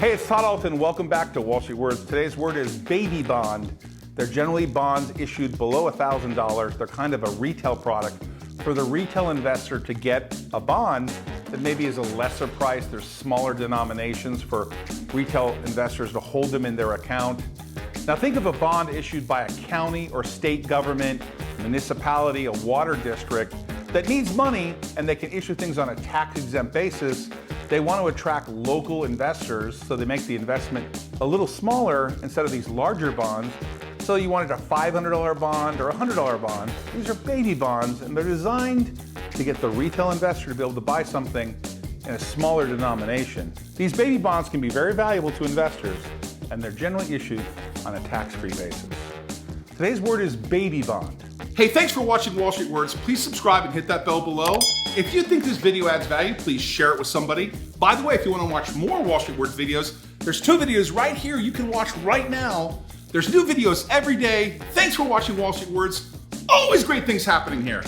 Hey, it's Todd, Ault, and welcome back to Wall Street Words. Today's word is baby bond. They're generally bonds issued below $1,000. They're kind of a retail product for the retail investor to get a bond that maybe is a lesser price. There's smaller denominations for retail investors to hold them in their account. Now think of a bond issued by a county or state government, municipality, a water district that needs money, and they can issue things on a tax-exempt basis. They want to attract local investors, so they make the investment a little smaller instead of these larger bonds. So you wanted a $500 bond or a $100 bond. These are baby bonds, and they're designed to get the retail investor to be able to buy something in a smaller denomination. These baby bonds can be very valuable to investors, and they're generally issued on a tax-free basis. Today's word is baby bond. Hey, thanks for watching Wall Street Words. Please subscribe and hit that bell below. If you think this video adds value, please share it with somebody. By the way, if you want to watch more Wall Street Words videos, there's 2 videos right here you can watch right now. There's new videos every day. Thanks for watching Wall Street Words. Always great things happening here.